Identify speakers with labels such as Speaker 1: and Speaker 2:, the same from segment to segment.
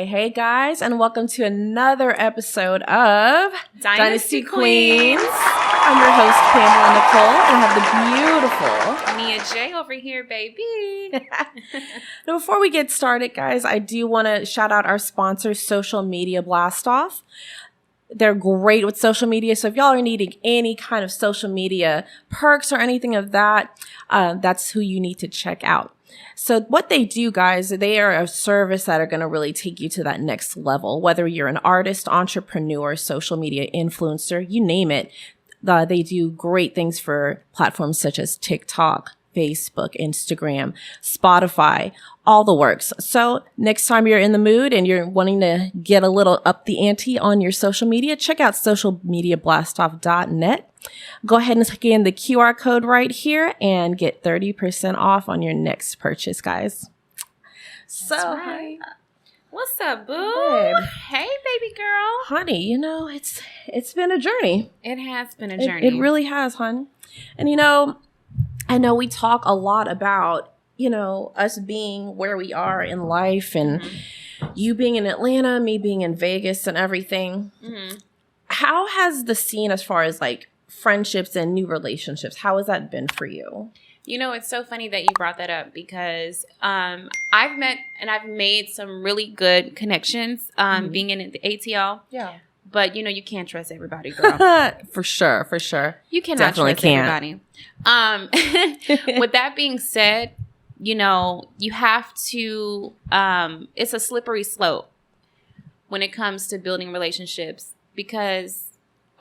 Speaker 1: Hey guys, and welcome to another episode of Dynasty Queens. I'm your host, Pamela Nicole, and I have the beautiful
Speaker 2: Nia J over here, baby.
Speaker 1: Now, before we get started, guys, I do want to shout out our sponsor, Social Media Blast Off. They're great with social media, so if y'all are needing any kind of social media perks or anything of that, that's who you need to check out. So what they do, guys, they are a service that are going to really take you to that next level. Whether you're an artist, entrepreneur, social media influencer, you name it, they do great things for platforms such as TikTok, Facebook, Instagram, Spotify, all the works. So next time you're in the mood and you're wanting to get a little up the ante on your social media, check out socialmediablastoff.net. Go ahead and scan the QR code right here and get 30% off on your next purchase, guys. So,
Speaker 2: right. What's up, boo?
Speaker 1: Babe.
Speaker 2: Hey, baby girl.
Speaker 1: Honey, you know, it's been a journey.
Speaker 2: It has been a journey.
Speaker 1: It really has, hon. And, you know, I know we talk a lot about, you know, us being where we are in life and you being in Atlanta, me being in Vegas and everything. Mm-hmm. How has the scene as far as like friendships and new relationships, how has that been for you?
Speaker 2: You know, it's so funny that you brought that up because I've met and I've made some really good connections being in the ATL. Yeah. But, you know, you can't trust everybody, girl.
Speaker 1: For sure.
Speaker 2: You cannot trust everybody. With that being said, you know, you have to, it's a slippery slope when it comes to building relationships because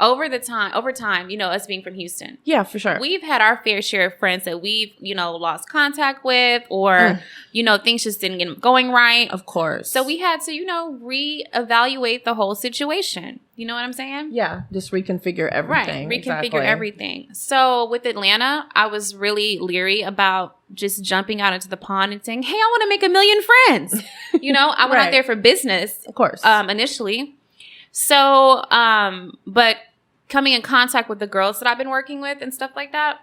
Speaker 2: over time, you know, us being from Houston.
Speaker 1: Yeah, for sure.
Speaker 2: We've had our fair share of friends that we've, you know, lost contact with or, you know, things just didn't get going right.
Speaker 1: Of course.
Speaker 2: So we had to, you know, reevaluate the whole situation. You know what I'm saying?
Speaker 1: Yeah, just reconfigure everything.
Speaker 2: Right, reconfigure everything. So with Atlanta, I was really leery about just jumping out into the pond and saying, hey, I want to make 1 million friends. You know, I went out there for business.
Speaker 1: Of course.
Speaker 2: Initially. So, but coming in contact with the girls that I've been working with and stuff like that,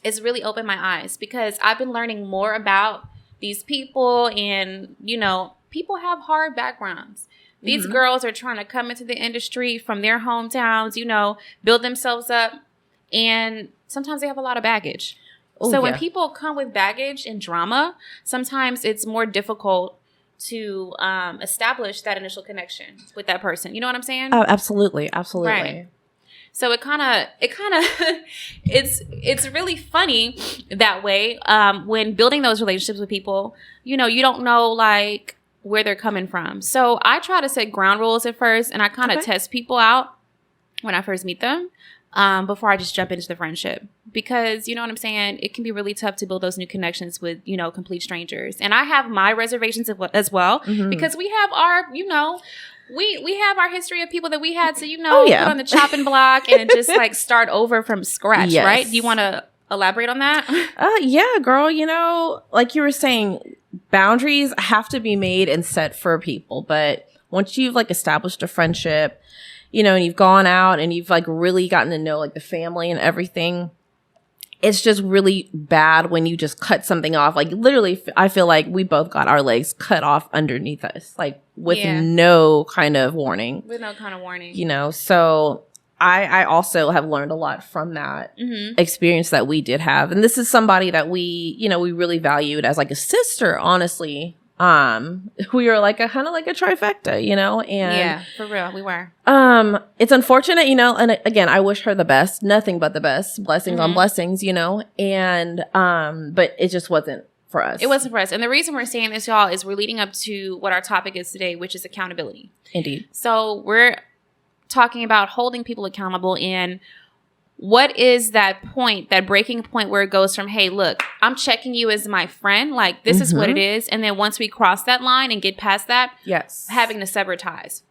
Speaker 2: it's really opened my eyes because I've been learning more about these people and, you know, people have hard backgrounds. These girls are trying to come into the industry from their hometowns, you know, build themselves up. And sometimes they have a lot of baggage. When people come with baggage and drama, sometimes it's more difficult to establish that initial connection with that person. You know what I'm saying?
Speaker 1: Oh, absolutely.
Speaker 2: Right. So it's really funny that way when building those relationships with people, you know, you don't know like where they're coming from. So I try to set ground rules at first and I kind of test people out when I first meet them before I just jump into the friendship. Because, you know what I'm saying, it can be really tough to build those new connections with, you know, complete strangers. And I have my reservations as well because we have our, you know, we have our history of people that we had to, you know, put on the chopping block and just like start over from scratch, right? Do you want to elaborate on that?
Speaker 1: Yeah, girl. You know, like you were saying, boundaries have to be made and set for people. But once you've like established a friendship, you know, and you've gone out and you've like really gotten to know like the family and everything, it's just really bad when you just cut something off. Like literally, I feel like we both got our legs cut off underneath us, like with no kind of warning.
Speaker 2: With no kind of warning.
Speaker 1: You know, so I also have learned a lot from that experience that we did have. And this is somebody that we, you know, we really valued as like a sister, honestly. We were like kind of like a trifecta, you know, and
Speaker 2: yeah, for real, we were.
Speaker 1: It's unfortunate, you know, and again, I wish her the best, nothing but the best, blessings on blessings, you know, and, but it just wasn't for us.
Speaker 2: It wasn't for us. And the reason we're saying this, y'all, is we're leading up to what our topic is today, which is accountability.
Speaker 1: Indeed.
Speaker 2: So we're talking about holding people accountable and what is that point, that breaking point where it goes from, hey, look, I'm checking you as my friend. Like, this is what it is. And then once we cross that line and get past that, having to sever ties.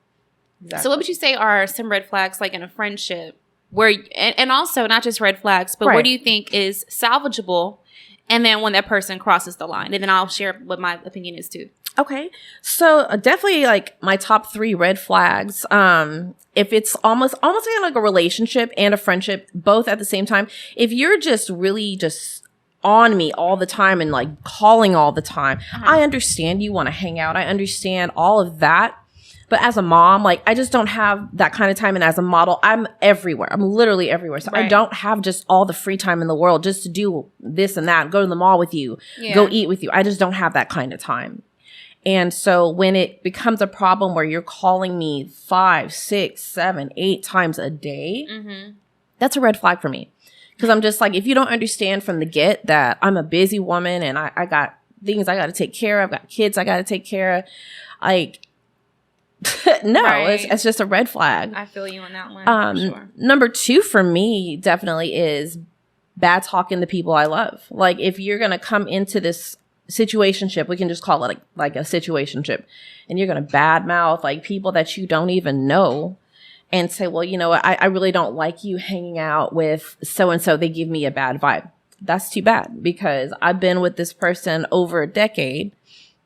Speaker 2: Exactly. So what would you say are some red flags, like in a friendship, where, and also not just red flags, but what do you think is salvageable? And then when that person crosses the line, and then I'll share what my opinion is too.
Speaker 1: Okay. So definitely like my top 3 red flags. If it's almost like a relationship and a friendship, both at the same time, if you're just really just on me all the time and like calling all the time. I understand you want to hang out. I understand all of that. But as a mom, like, I just don't have that kind of time. And as a model, I'm everywhere. I'm literally everywhere. So I don't have just all the free time in the world just to do this and that, go to the mall with you, go eat with you. I just don't have that kind of time. And so when it becomes a problem where you're calling me 5, 6, 7, 8 times a day, that's a red flag for me. Because I'm just like, if you don't understand from the get that I'm a busy woman and I got things I got to take care of, I've got kids I got to take care of, like, no, it's just a red flag.
Speaker 2: I feel you on that one. For sure.
Speaker 1: Number 2 for me definitely is bad talking the people I love. Like, if you're going to come into this situationship, we can just call it like a situationship, and you're going to badmouth like people that you don't even know and say, well, you know what, I really don't like you hanging out with so-and-so. They give me a bad vibe. That's too bad, because I've been with this person over a decade.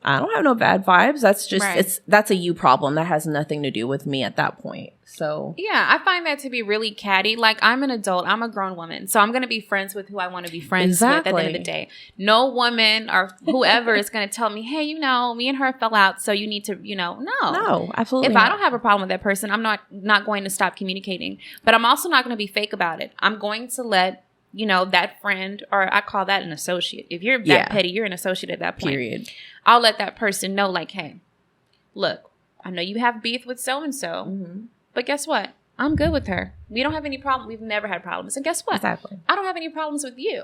Speaker 1: I don't have no bad vibes. That's just, that's a you problem. That has nothing to do with me at that point. So
Speaker 2: yeah, I find that to be really catty. Like, I'm an adult, I'm a grown woman, so I'm going to be friends with who I want to be friends with at the end of the day. No woman or whoever is going to tell me, hey, you know, me and her fell out, so you need to, you know, no,
Speaker 1: absolutely.
Speaker 2: If I don't have a problem with that person, I'm not going to stop communicating, but I'm also not going to be fake about it. I'm going to let, you know, that friend, or I call that an associate. If you're that petty, you're an associate at that point.
Speaker 1: Period.
Speaker 2: I'll let that person know, like, hey, look, I know you have beef with so-and-so, but guess what? I'm good with her. We don't have any problem. We've never had problems. And guess what?
Speaker 1: Exactly.
Speaker 2: I don't have any problems with you.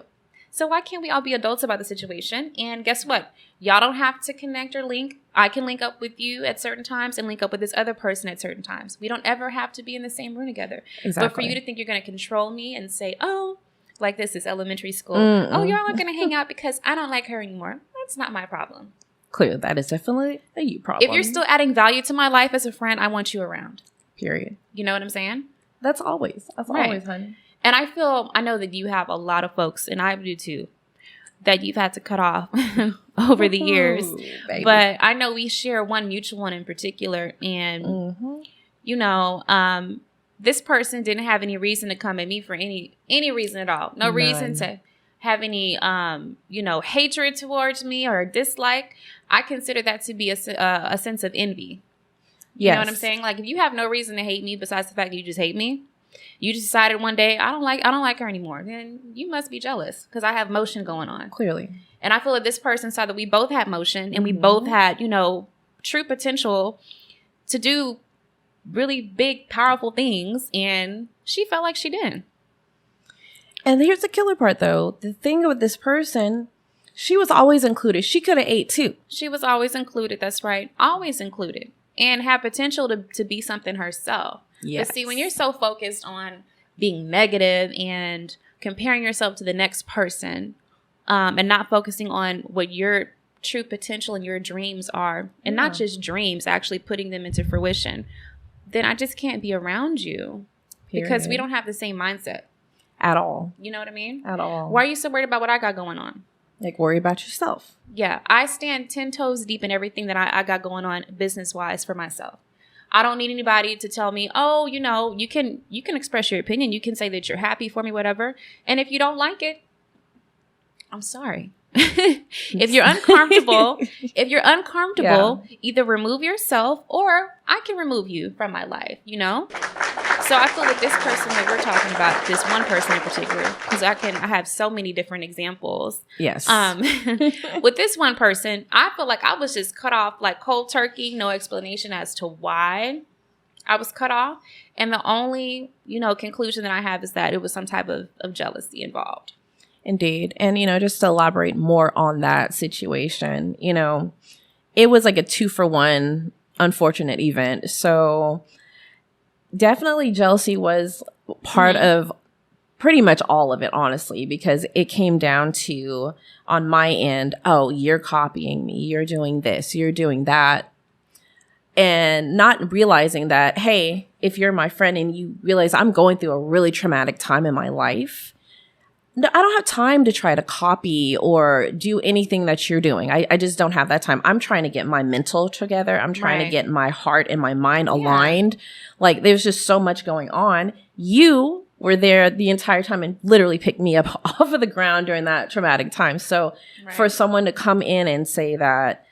Speaker 2: So why can't we all be adults about the situation? And guess what? Y'all don't have to connect or link. I can link up with you at certain times and link up with this other person at certain times. We don't ever have to be in the same room together.
Speaker 1: Exactly.
Speaker 2: But for you to think you're going to control me and say, oh, like this is elementary school. Oh, y'all aren't going to hang out because I don't like her anymore. That's not my problem.
Speaker 1: Clear. That is definitely a you problem.
Speaker 2: If you're still adding value to my life as a friend, I want you around.
Speaker 1: Period.
Speaker 2: You know what I'm saying?
Speaker 1: That's always, honey.
Speaker 2: And I know that you have a lot of folks, and I do too, that you've had to cut off over the years. Baby. But I know we share one mutual one in particular. And, you know, this person didn't have any reason to come at me for any reason at all. No reason to have any, you know, hatred towards me or dislike. I consider that to be a sense of envy. You know what I'm saying? Like, if you have no reason to hate me besides the fact that you just hate me, you just decided one day, I don't like her anymore, then you must be jealous because I have motion going on.
Speaker 1: Clearly. And
Speaker 2: I feel like this person saw that we both had motion and we both had, you know, true potential to do really big, powerful things, and she felt like she didn't.
Speaker 1: And here's the killer part, though. The thing with this person, she was always included. She could have ate, too.
Speaker 2: She was always included. That's right. Always included. And had potential to be something herself. Yes. But see, when you're so focused on being negative and comparing yourself to the next person, and not focusing on what your true potential and your dreams are, and not just dreams, actually putting them into fruition, then I just can't be around you. Period. Because we don't have the same mindset.
Speaker 1: At all.
Speaker 2: You know what I mean?
Speaker 1: At all.
Speaker 2: Why are you so worried about what I got going on?
Speaker 1: Like, worry about yourself.
Speaker 2: Yeah. I stand 10 toes deep in everything that I got going on business-wise for myself. I don't need anybody to tell me, oh, you know, you can express your opinion. You can say that you're happy for me, whatever. And if you don't like it, I'm sorry. If you're uncomfortable, either remove yourself or I can remove you from my life, you know? So I feel like this person that we're talking about, this one person in particular, because I have so many different examples.
Speaker 1: Yes.
Speaker 2: With this one person, I feel like I was just cut off like cold turkey, no explanation as to why I was cut off. And the only, you know, conclusion that I have is that it was some type of jealousy involved.
Speaker 1: Indeed. And, you know, just to elaborate more on that situation, you know, it was like a 2-for-1 unfortunate event. So definitely jealousy was part of pretty much all of it, honestly, because it came down to, on my end, oh, you're copying me. You're doing this. You're doing that. And not realizing that, hey, if you're my friend and you realize I'm going through a really traumatic time in my life, I don't have time to try to copy or do anything that you're doing. I just don't have that time. I'm trying to get my mental together. I'm trying to get my heart and my mind aligned. Like, there's just so much going on. You were there the entire time and literally picked me up off of the ground during that traumatic time. So for someone to come in and say that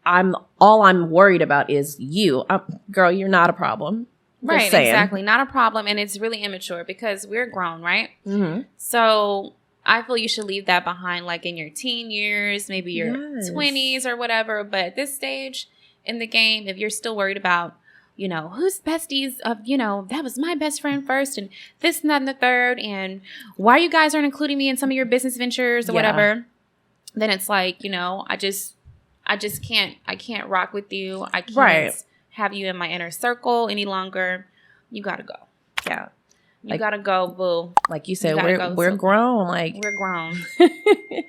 Speaker 1: all I'm worried about is you, girl, you're not a problem.
Speaker 2: Right, exactly. Not a problem. And it's really immature because we're grown, right? Mm-hmm. So I feel you should leave that behind, like in your teen years, maybe your 20s or whatever. But at this stage in the game, if you're still worried about, you know, who's besties of, you know, that was my best friend first and this and that and the third, and why you guys aren't including me in some of your business ventures or whatever, then it's like, you know, I just can't rock with you. I can't have you in my inner circle any longer. You gotta go.
Speaker 1: Yeah.
Speaker 2: You gotta go, boo.
Speaker 1: Like you said, we're grown. Like
Speaker 2: we're grown.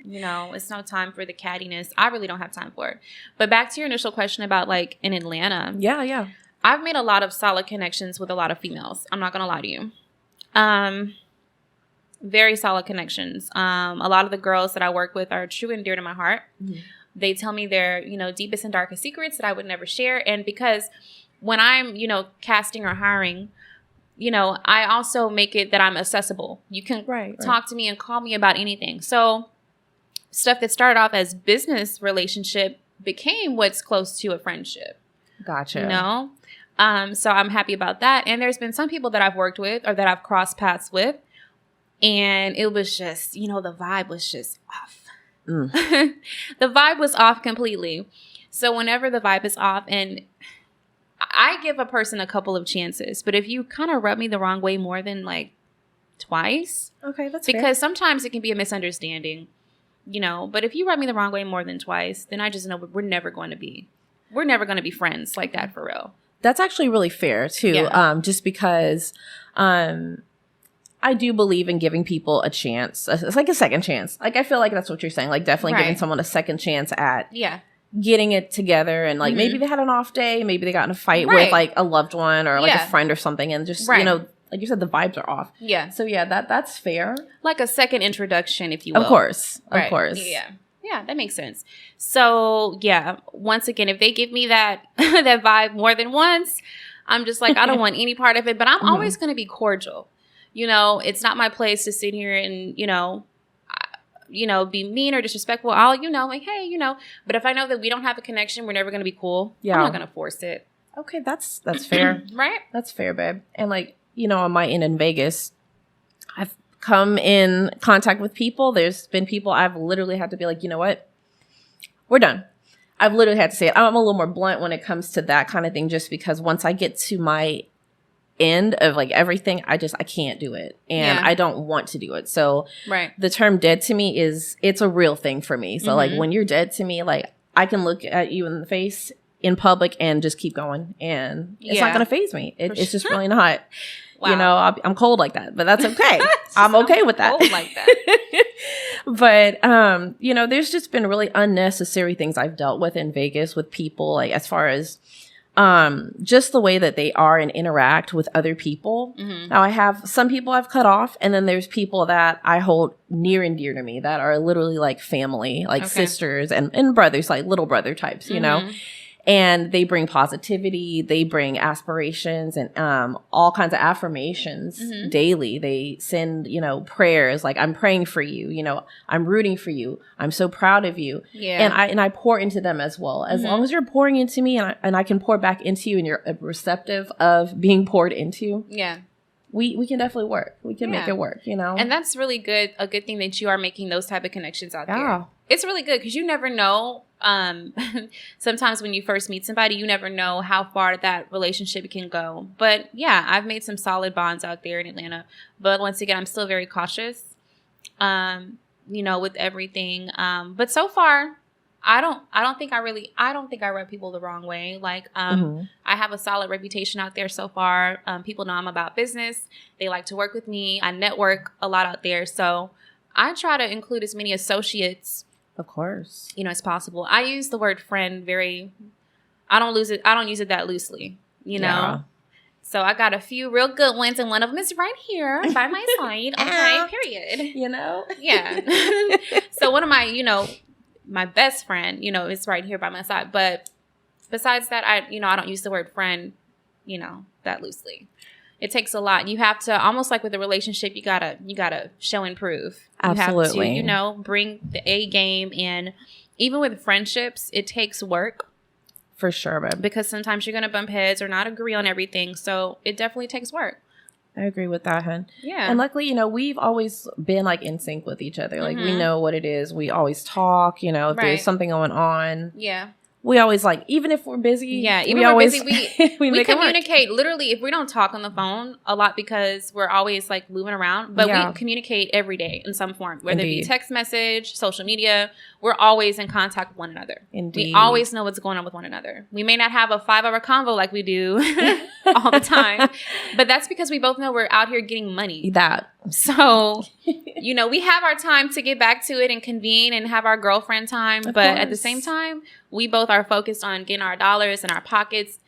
Speaker 2: You know, it's no time for the cattiness. I really don't have time for it. But back to your initial question about like in Atlanta.
Speaker 1: Yeah.
Speaker 2: I've made a lot of solid connections with a lot of females. I'm not gonna lie to you. Very solid connections. A lot of the girls that I work with are true and dear to my heart. Mm-hmm. They tell me their, you know, deepest and darkest secrets that I would never share. And because when I'm, you know, casting or hiring, you know, I also make it that I'm accessible. You can talk to me and call me about anything. So stuff that started off as business relationship became what's close to a friendship.
Speaker 1: Gotcha.
Speaker 2: You know? So I'm happy about that. And there's been some people that I've worked with or that I've crossed paths with. And it was just, you know, the vibe was just off. The vibe was off completely. So whenever the vibe is off, and I give a person a couple of chances, but if you kind of rub me the wrong way more than like twice,
Speaker 1: okay, that's
Speaker 2: because
Speaker 1: fair.
Speaker 2: Sometimes it can be a misunderstanding, you know. But if you rub me the wrong way more than twice, then I just know we're never going to be friends like that for real.
Speaker 1: That's actually really fair too.
Speaker 2: Yeah.
Speaker 1: Just because, I do believe in giving people a chance. It's like a second chance. Like I feel like that's what you're saying. Like definitely giving someone a second chance at getting it together, and like maybe they had an off day, maybe they got in a fight with like a loved one or like a friend or something, and just you know, like you said, the vibes are off.
Speaker 2: Yeah.
Speaker 1: So yeah, that's fair.
Speaker 2: Like a second introduction, if you will.
Speaker 1: Of course.
Speaker 2: Yeah, that makes sense. So yeah, once again, if they give me that that vibe more than once, I'm just like, I don't want any part of it. But I'm always going to be cordial. You know, it's not my place to sit here and, you know, be mean or disrespectful. I'll, you know, like, hey, you know, but if I know that we don't have a connection, we're never going to be cool. Yeah. I'm not going to force it.
Speaker 1: Okay. That's fair.
Speaker 2: Right.
Speaker 1: That's fair, babe. And like, you know, on my end in Vegas, I've come in contact with people. There's been people I've literally had to be like, you know what? We're done. I've literally had to say it. I'm a little more blunt when it comes to that kind of thing, just because once I get to my end of like everything, I can't do it, and I don't want to do it. So the term dead to me it's a real thing for me. So like when you're dead to me, like I can look at you in the face in public and just keep going, and it's not gonna faze me. It's just really not. Wow. You know, I'm cold like that, but that's okay. I'm okay with that.
Speaker 2: Cold like that.
Speaker 1: But you know, there's just been really unnecessary things I've dealt with in Vegas with people, like as far as just the way that they are and interact with other people. Now I have some people I've cut off, and then there's people that I hold near and dear to me that are literally like family, like sisters and brothers, like little brother types, you know. And they bring positivity, they bring aspirations, and all kinds of affirmations daily. They send, you know, prayers like, I'm praying for you, you know, I'm rooting for you, I'm so proud of you. Yeah. And I pour into them as well. As long as you're pouring into me, and I can pour back into you, and you're receptive of being poured into. Yeah. We can definitely work. We can make it work, you know?
Speaker 2: And that's really good. A good thing that you are making those type of connections out there. It's really good because you never know. Sometimes when you first meet somebody, you never know how far that relationship can go. But yeah, I've made some solid bonds out there in Atlanta. But once again, I'm still very cautious, you know, with everything. But so far, I don't think I rub people the wrong way. Like, I have a solid reputation out there so far. People know I'm about business. They like to work with me. I network a lot out there. So I try to include as many associates,
Speaker 1: of course,
Speaker 2: you know, as possible. I use the word friend I don't use it that loosely, you know? Yeah. So I got a few real good ones, and one of them is right here by my side. Okay, period.
Speaker 1: You know?
Speaker 2: Yeah. So one of my, you know, my best friend, you know, is right here by my side. But besides that, I don't use the word friend, you know, that loosely. It takes a lot. You have to, almost like with a relationship, you gotta show and prove.
Speaker 1: Absolutely.
Speaker 2: You have to, bring the A game in. Even with friendships, it takes work.
Speaker 1: For sure, babe.
Speaker 2: Because sometimes you're going to bump heads or not agree on everything. So it definitely takes work.
Speaker 1: I agree with that, hun.
Speaker 2: Yeah.
Speaker 1: And luckily, we've always been like in sync with each other. Like we know what it is. We always talk, if there's something going on.
Speaker 2: Yeah.
Speaker 1: We always like, even if we're busy.
Speaker 2: Yeah, even if we're busy, we communicate. Literally, if we don't talk on the phone a lot because we're always like moving around, but we communicate every day in some form, whether it be text message, social media. We're always in contact with one another.
Speaker 1: Indeed.
Speaker 2: We always know what's going on with one another. We may not have a 5-hour convo like we do all the time, but that's because we both know we're out here getting money. So, we have our time to get back to it and convene and have our girlfriend time. But at the same time, we both are focused on getting our dollars in our pockets,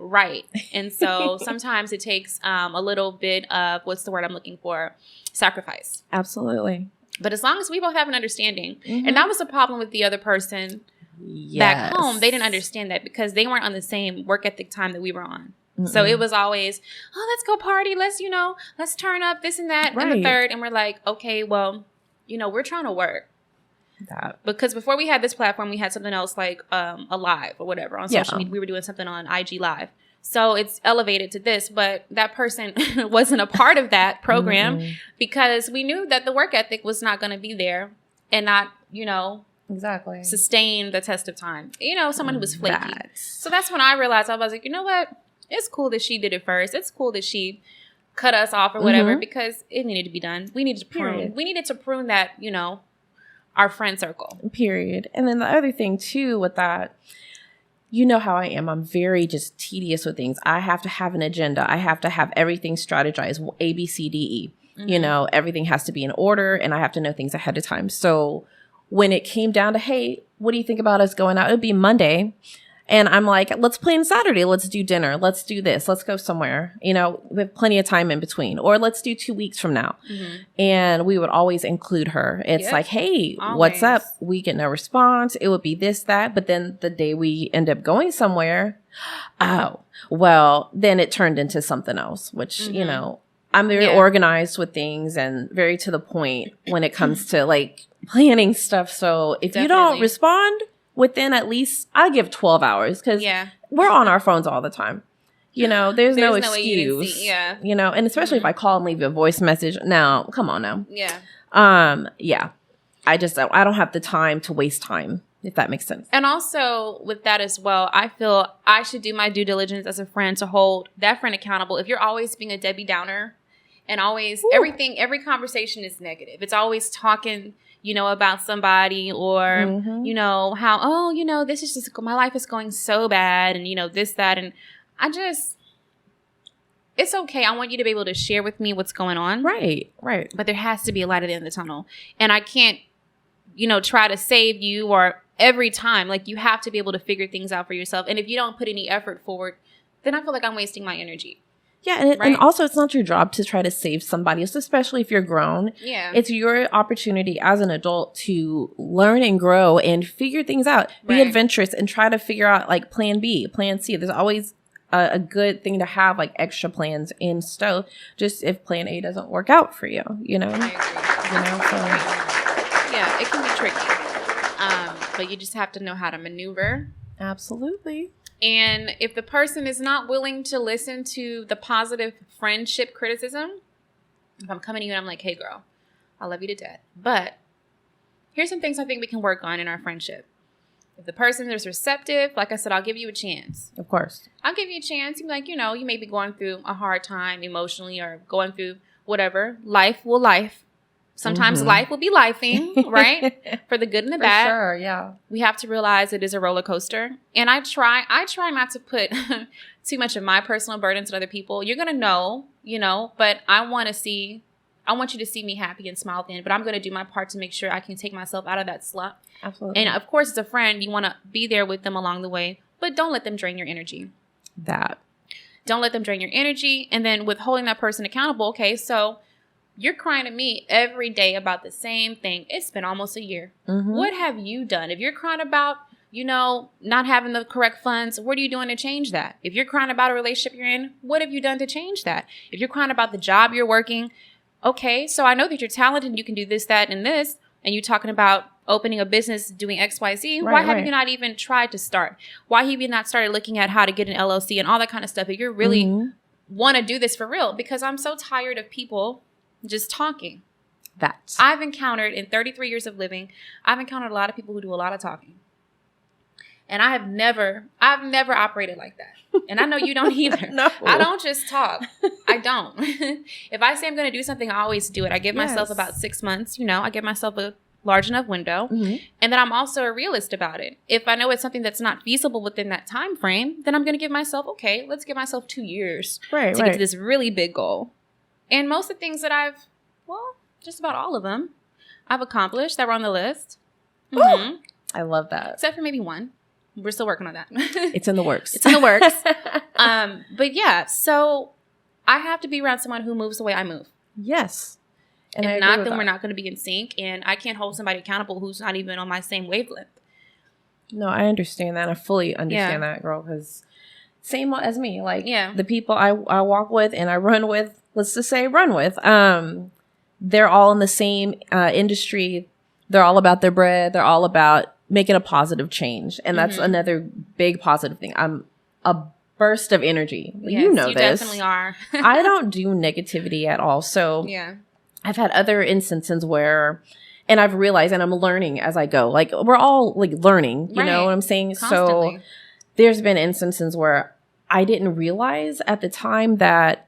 Speaker 2: right. And so sometimes it takes a little bit of, what's the word I'm looking for? Sacrifice.
Speaker 1: Absolutely.
Speaker 2: But as long as we both have an understanding, and that was the problem with the other person back home. They didn't understand that because they weren't on the same work ethic time that we were on. So it was always, let's go party. Let's, let's turn up this and that and the third. And we're like, okay, well, we're trying to work. Because before we had this platform, we had something else like a live or whatever on social media. We were doing something on IG Live. So it's elevated to this. But that person wasn't a part of that program because we knew that the work ethic was not going to be there and not,
Speaker 1: exactly
Speaker 2: sustain the test of time. Someone who was flaky. So that's when I realized, I was like, you know what? It's cool that she did it first. It's cool that she cut us off or whatever because it needed to be done. We needed to prune. We needed to prune that, our friend circle.
Speaker 1: Period. And then the other thing too with that, how I am. I'm very just tedious with things. I have to have an agenda. I have to have everything strategized. A, B, C, D, E. Everything has to be in order and I have to know things ahead of time. So when it came down to, hey, what do you think about us going out? It would be Monday. And I'm like, let's plan Saturday. Let's do dinner. Let's do this. Let's go somewhere. We have plenty of time in between. Or let's do 2 weeks from now. And we would always include her. It's like, hey, what's up? We get no response. It would be this, that. But then the day we end up going somewhere, then it turned into something else, which, I'm very organized with things and very to the point when it comes to like planning stuff. So if you don't respond within at least, I give 12 hours because we're on our phones all the time. There's no excuse. And especially if I call and leave a voice message. Now, come on now. I don't have the time to waste time, if that makes sense. And
Speaker 2: also with that as well, I feel I should do my due diligence as a friend to hold that friend accountable. If you're always being a Debbie Downer and always every conversation is negative. It's always talking about somebody or, how, this is just, my life is going so bad and, this, that. And it's okay. I want you to be able to share with me what's going on.
Speaker 1: Right.
Speaker 2: But there has to be a light at the end of the tunnel. And I can't, try to save you or every time. Like you have to be able to figure things out for yourself. And if you don't put any effort forward, then I feel like I'm wasting my energy.
Speaker 1: Yeah, and also it's not your job to try to save somebody else, especially if you're grown.
Speaker 2: Yeah.
Speaker 1: It's your opportunity as an adult to learn and grow and figure things out. Be adventurous and try to figure out like plan B, plan C. There's always a good thing to have like extra plans in stow, just if plan A doesn't work out for you,
Speaker 2: I agree. So. Yeah, it can be tricky. But you just have to know how to maneuver.
Speaker 1: Absolutely.
Speaker 2: And if the person is not willing to listen to the positive friendship criticism, if I'm coming to you and I'm like, hey, girl, I love you to death. But here's some things I think we can work on in our friendship. If the person is receptive, like I said, I'll give you a chance.
Speaker 1: Of course.
Speaker 2: I'll give you a chance. You're like, you may be going through a hard time emotionally or going through whatever. Life will life. Sometimes life will be lifing, right? For the good and the bad.
Speaker 1: For sure, yeah.
Speaker 2: We have to realize it is a roller coaster. And I try not to put too much of my personal burdens on other people. You're going to know, but I want you to see me happy and smile then. But I'm going to do my part to make sure I can take myself out of that slump.
Speaker 1: Absolutely.
Speaker 2: And of course, as a friend, you want to be there with them along the way, but don't let them drain your energy. Don't let them drain your energy. And then with holding that person accountable, okay, so you're crying to me every day about the same thing. It's been almost a year. What have you done? If you're crying about not having the correct funds, what are you doing to change that? If you're crying about a relationship you're in, what have you done to change that? If you're crying about the job you're working, okay, so I know that you're talented and you can do this, that, and this, and you're talking about opening a business doing X, Y, Z. Why have you not even tried to start? Why have you not started looking at how to get an LLC and all that kind of stuff if you're really want to do this for real? Because I'm so tired of people just talking. I've encountered, in 33 years of living, I've encountered a lot of people who do a lot of talking. And I've never operated like that. And I know you don't either.
Speaker 1: No.
Speaker 2: I don't just talk. I don't. If I say I'm going to do something, I always do it. I give myself about 6 months. I give myself a large enough window. And then I'm also a realist about it. If I know it's something that's not feasible within that time frame, then I'm going to give myself, okay, let's give myself 2 years to get to this really big goal. And most of the things that just about all of them, I've accomplished that were on the list.
Speaker 1: I love that.
Speaker 2: Except for maybe one. We're still working on that.
Speaker 1: It's in the works.
Speaker 2: But yeah, so I have to be around someone who moves the way I move.
Speaker 1: Yes.
Speaker 2: And if not, then we're not going to be in sync. And I can't hold somebody accountable who's not even on my same wavelength.
Speaker 1: No, I understand that. I fully understand that, girl. Because same as me. Like, the people I walk with and I run with, let's just say run with, they're all in the same industry. They're all about their bread. They're all about making a positive change. And that's another big positive thing. I'm a burst of energy.
Speaker 2: Yes,
Speaker 1: you know
Speaker 2: you
Speaker 1: this.
Speaker 2: Definitely are.
Speaker 1: I don't do negativity at all. So I've had other instances where, and I've realized, and I'm learning as I go. Like, we're all like learning, you know what I'm saying?
Speaker 2: Constantly.
Speaker 1: So there's been instances where I didn't realize at the time that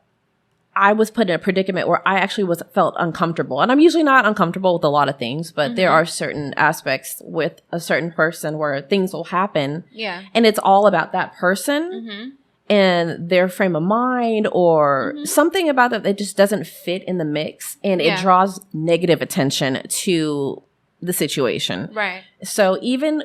Speaker 1: I was put in a predicament where I actually felt uncomfortable. And I'm usually not uncomfortable with a lot of things, but there are certain aspects with a certain person where things will happen. Yeah. And it's all about that person and their frame of mind or something about that just doesn't fit in the mix. And it draws negative attention to the situation. Right. So even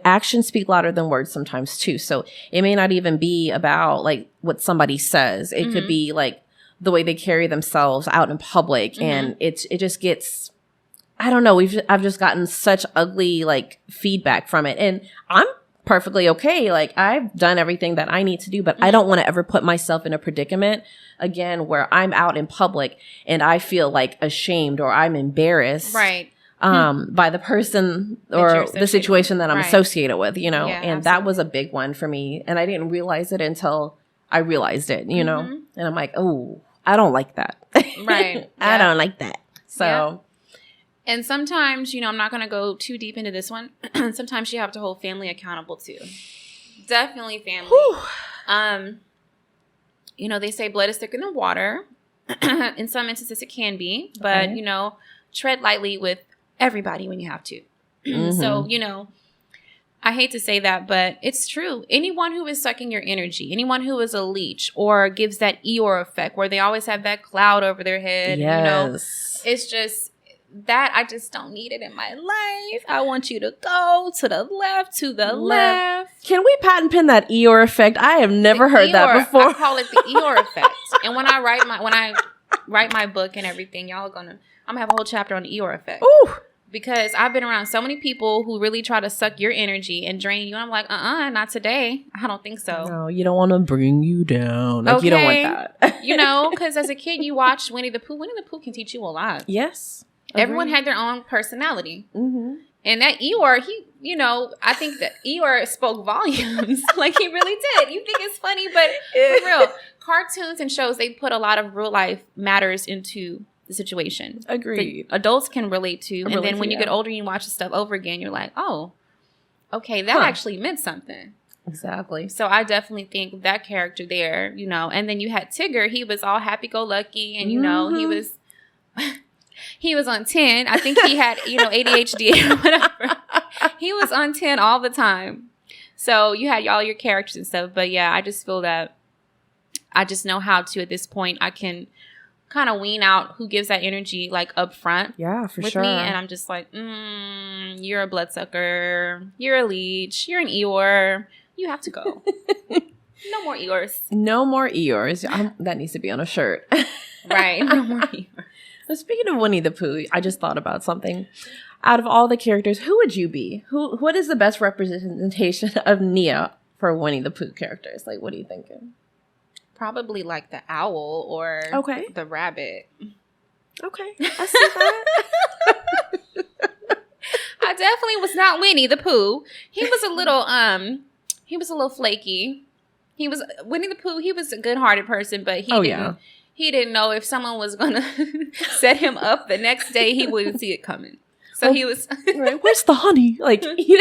Speaker 1: actions speak louder than words sometimes too. So it may not even be about like what somebody says. It could be like the way they carry themselves out in public. And it just gets, I don't know. I've just gotten such ugly like feedback from it. And I'm perfectly okay. Like, I've done everything that I need to do, but I don't want to ever put myself in a predicament again where I'm out in public and I feel like ashamed or I'm embarrassed. Right. By the person or the situation that I'm associated with, and absolutely. That was a big one for me. And I didn't realize it until I realized it, know, and I'm like, oh, I don't like that. Right. I don't like that. So.
Speaker 2: And sometimes, I'm not going to go too deep into this one. Sometimes you have to hold family accountable too. Definitely family. They say blood is thicker than water. In some instances it can be, but, tread lightly with everybody when you have to. So, I hate to say that, but it's true. Anyone who is sucking your energy, anyone who is a leech or gives that Eeyore effect where they always have that cloud over their head, it's just that I just don't need it in my life. I want you to go to the left.
Speaker 1: Can we patent pin that Eeyore effect? I have never heard that before.
Speaker 2: I call it the Eeyore effect. And when I write my book and everything, I'm gonna have a whole chapter on the Eeyore effect. Ooh. Because I've been around so many people who really try to suck your energy and drain you. And I'm like, not today. I don't think so.
Speaker 1: No, you don't want to bring you down. Like, you don't want that.
Speaker 2: Because as a kid, you watched Winnie the Pooh. Winnie the Pooh can teach you a lot. Yes. Everyone had their own personality. And that Eeyore, I think that Eeyore spoke volumes. Like, he really did. You think it's funny, but for real, cartoons and shows, they put a lot of real life matters into the situation.
Speaker 1: Agreed.
Speaker 2: Adults can relate to. And then when you get older and you watch the stuff over again, you're like, oh, okay, that actually meant something.
Speaker 1: Exactly.
Speaker 2: So I definitely think that character there, and then you had Tigger. He was all happy-go-lucky and, he was on 10. I think he had, ADHD or whatever. He was on 10 all the time. So you had all your characters and stuff. But yeah, I just feel that I just know how to, at this point, I can kind of wean out who gives that energy like up front.
Speaker 1: Yeah, for
Speaker 2: with
Speaker 1: sure.
Speaker 2: me. And I'm just like, you're a bloodsucker. You're a leech. You're an Eeyore. You have to go. No more Eeyores.
Speaker 1: No more Eeyores. That needs to be on a shirt.
Speaker 2: Right. No more Eeyores.
Speaker 1: Speaking of Winnie the Pooh, I just thought about something. Out of all the characters, who would you be? What is the best representation of Nia for Winnie the Pooh characters? Like, what are you thinking?
Speaker 2: Probably like the owl or the rabbit.
Speaker 1: Okay, I see that.
Speaker 2: I definitely was not Winnie the Pooh. He was a little flaky. He was Winnie the Pooh. He was a good-hearted person, but he didn't know if someone was gonna set him up the next day. He wouldn't see it coming. So he was
Speaker 1: right. Where's the honey? Like
Speaker 2: he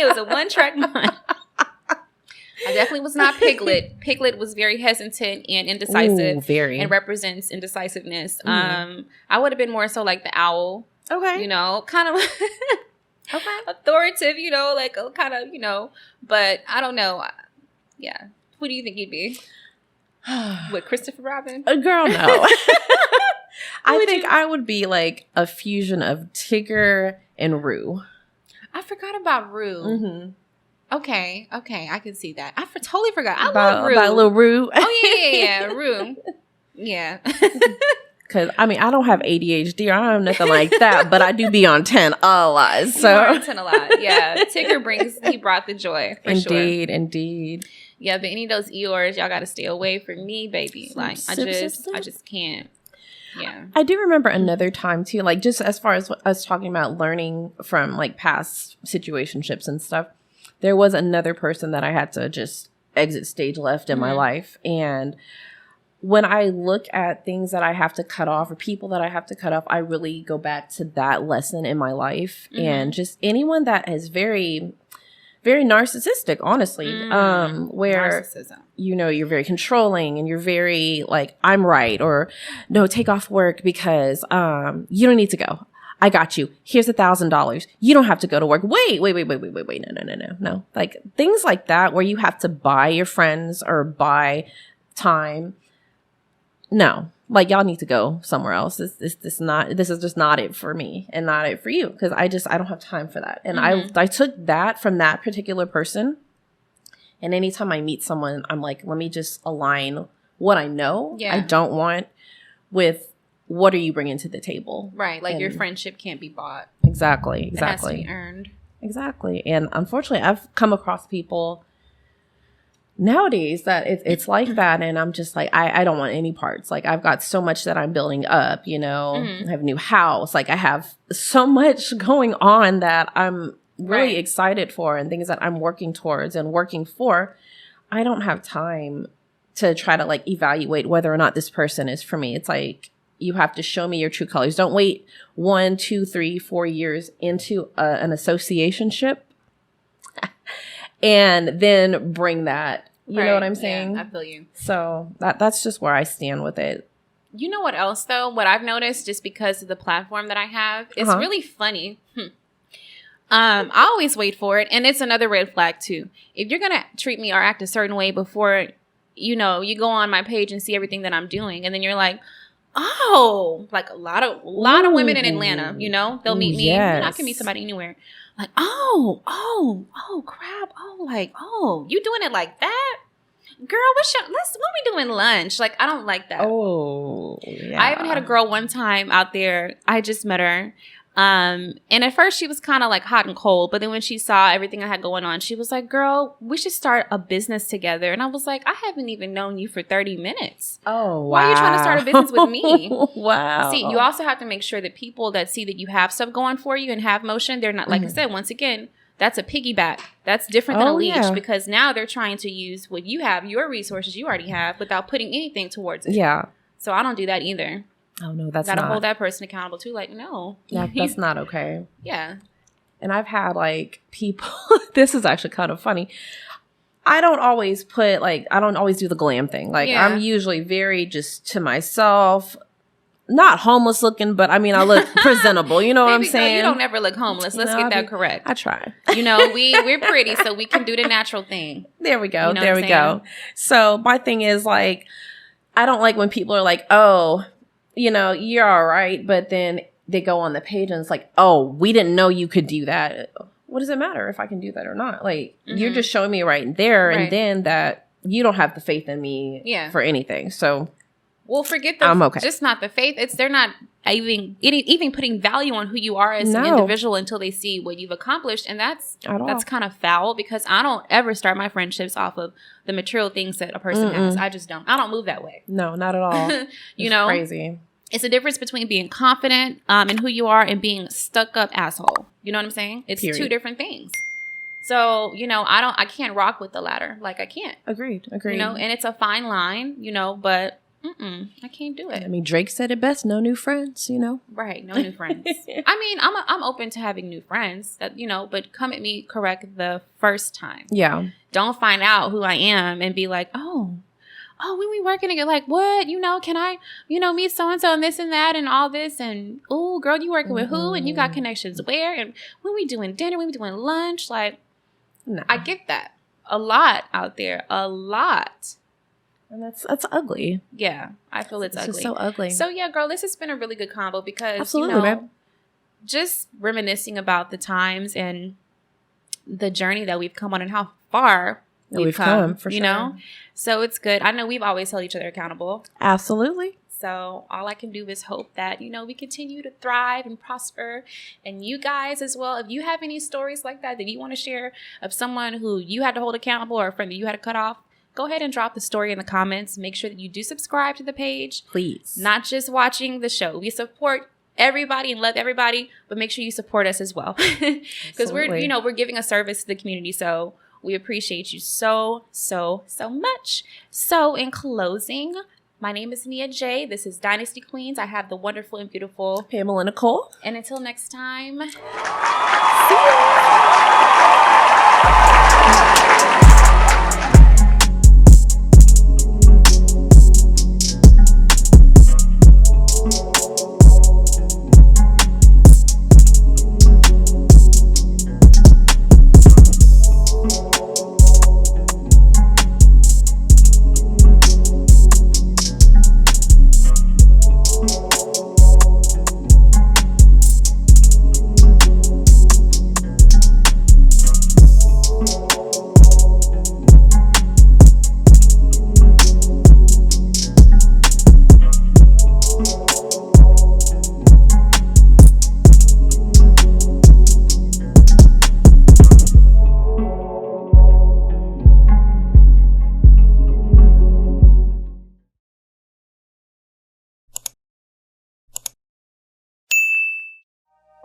Speaker 2: was a one-track mind. I definitely was not Piglet. Piglet was very hesitant and indecisive.
Speaker 1: Ooh, very.
Speaker 2: And represents indecisiveness. I would have been more so like the owl.
Speaker 1: Okay.
Speaker 2: You know, kind of authoritative, you know, like kind of, you know, but I don't know. Yeah. Who do you think you'd be? What, Christopher Robin?
Speaker 1: A girl, no. I think I would be like a fusion of Tigger and Roo.
Speaker 2: I forgot about Roo.
Speaker 1: Mm-hmm.
Speaker 2: Okay, I can see that. I totally forgot. I love Roo.
Speaker 1: About little Roo.
Speaker 2: Oh, yeah, Roo. Yeah.
Speaker 1: Because, I mean, I don't have ADHD or I don't have nothing like that, but I do be on 10 a lot. So.
Speaker 2: You are on 10 a lot, yeah. Tigger he brought the joy, for sure.
Speaker 1: Indeed.
Speaker 2: Yeah, but any of those Eeyores, y'all got to stay away from me, baby. Like, I just can't. Yeah.
Speaker 1: I do remember another time, too, like, just as far as us talking about learning from, like, past situationships and stuff. There was another person that I had to just exit stage left in my life. And when I look at things that I have to cut off or people that I have to cut off, I really go back to that lesson in my life. And just anyone that is very, very narcissistic, honestly, where, narcissism. You know, you're very controlling and you're very like, I'm right, or no, take off work because you don't need to go. I got you. Here's $1,000. You don't have to go to work. Wait. No. Like things like that where you have to buy your friends or buy time. No, like y'all need to go somewhere else. This is just not it for me and not it for you. Cause I don't have time for that. And I took that from that particular person. And anytime I meet someone, I'm like, let me just align what I know I don't want with what are you bringing to the table? Right.
Speaker 2: Like your friendship can't be bought.
Speaker 1: Exactly.
Speaker 2: It has to be earned.
Speaker 1: Exactly. And unfortunately, I've come across people nowadays that it's like that. And I'm just like, I don't want any parts. Like I've got so much that I'm building up, you know, I have a new house. Like I have so much going on that I'm really excited for and things that I'm working towards and working for. I don't have time to try to like evaluate whether or not this person is for me. It's like, you have to show me your true colors. Don't wait 1, 2, 3, 4 years into an associationship and then bring that. You know what I'm saying?
Speaker 2: Yeah, I feel you.
Speaker 1: So that's just where I stand with it.
Speaker 2: You know what else, though? What I've noticed just because of the platform that I have, it's really funny. I always wait for it. And it's another red flag, too. If you're going to treat me or act a certain way before, you know, you go on my page and see everything that I'm doing. And then you're like, oh, like a lot of women in Atlanta, you know, they'll meet me. Yes. I can meet somebody anywhere. Like, oh, crap. Oh, like, oh, you doing it like that? Girl, when we doing lunch? Like, I don't like that.
Speaker 1: Oh, yeah.
Speaker 2: I even had a girl one time out there. I just met her. And at first she was kind of like hot and cold, but then when she saw everything I had going on, she was like, girl, we should start a business together. And I was like, I haven't even known you for 30 minutes.
Speaker 1: Oh, wow.
Speaker 2: Why are you trying to start a business with me?
Speaker 1: Wow.
Speaker 2: See, you also have to make sure that people that see that you have stuff going for you and have motion, they're not, like I said, once again, that's a piggyback. That's different than a leash because now they're trying to use what you have, your resources you already have without putting anything towards it. Yeah. So I don't do that either.
Speaker 1: Oh, no, that's
Speaker 2: not. Gotta hold that person accountable too. Like, no.
Speaker 1: That's not okay.
Speaker 2: Yeah.
Speaker 1: And I've had like people, this is actually kind of funny. I don't always do the glam thing. Like I'm usually very just to myself, not homeless looking, but I mean, I look presentable. You know what I'm saying?
Speaker 2: No, you don't ever look homeless. Let's get that correct.
Speaker 1: I try.
Speaker 2: You know, we're pretty, so we can do the natural thing.
Speaker 1: There we go. You know there we go. So my thing is like, I don't like when people are like, oh, you know, you're all right. But then they go on the page and it's like, oh, we didn't know you could do that. What does it matter if I can do that or not? Like, you're just showing me right there and then that you don't have the faith in me for anything. So
Speaker 2: Well, forget
Speaker 1: I'm okay.
Speaker 2: just not the faith. They're not even putting value on who you are as an individual until they see what you've accomplished, and that's kind of foul, because I don't ever start my friendships off of the material things that a person has. I just don't. I don't move that way.
Speaker 1: No, not at all.
Speaker 2: You know,
Speaker 1: crazy.
Speaker 2: It's a difference between being confident in who you are and being stuck up asshole. You know what I'm saying? It's two different things. So, you know, I can't rock with the latter. Like, I can't.
Speaker 1: Agreed.
Speaker 2: You know, and it's a fine line, you know, but I can't do it.
Speaker 1: I mean, Drake said it best, no new friends, you know?
Speaker 2: Right, no new friends. I mean, I'm open to having new friends, that, you know, but come at me correct the first time.
Speaker 1: Yeah.
Speaker 2: Don't find out who I am and be like, oh, when we working together, like, what? You know, can I, you know, meet so-and-so and this and that and all this? And, oh, girl, you working with who? And you got connections where? And when we doing dinner, when we doing lunch? Like, no. I get that. A lot out there. A lot.
Speaker 1: And that's ugly.
Speaker 2: Yeah, I feel it's ugly.
Speaker 1: Just so ugly.
Speaker 2: So, yeah, girl, this has been a really good combo because,
Speaker 1: absolutely,
Speaker 2: you know,
Speaker 1: babe.
Speaker 2: Just reminiscing about the times and the journey that we've come on and how far we've come, for sure. You know? So it's good. I know we've always held each other accountable.
Speaker 1: Absolutely.
Speaker 2: So all I can do is hope that, you know, we continue to thrive and prosper. And you guys as well, if you have any stories like that you want to share of someone who you had to hold accountable or a friend that you had to cut off, go ahead and drop the story in the comments. Make sure that you do subscribe to the page.
Speaker 1: Please.
Speaker 2: Not just watching the show. We support everybody and love everybody, but make sure you support us as well. Because we're giving a service to the community. So we appreciate you so, so, so much. So in closing, my name is Nia J. This is Dynasty Queens. I have the wonderful and beautiful
Speaker 1: Pamela Nicole.
Speaker 2: And until next time, see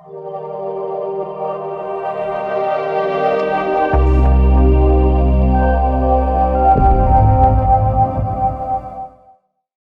Speaker 2: ya.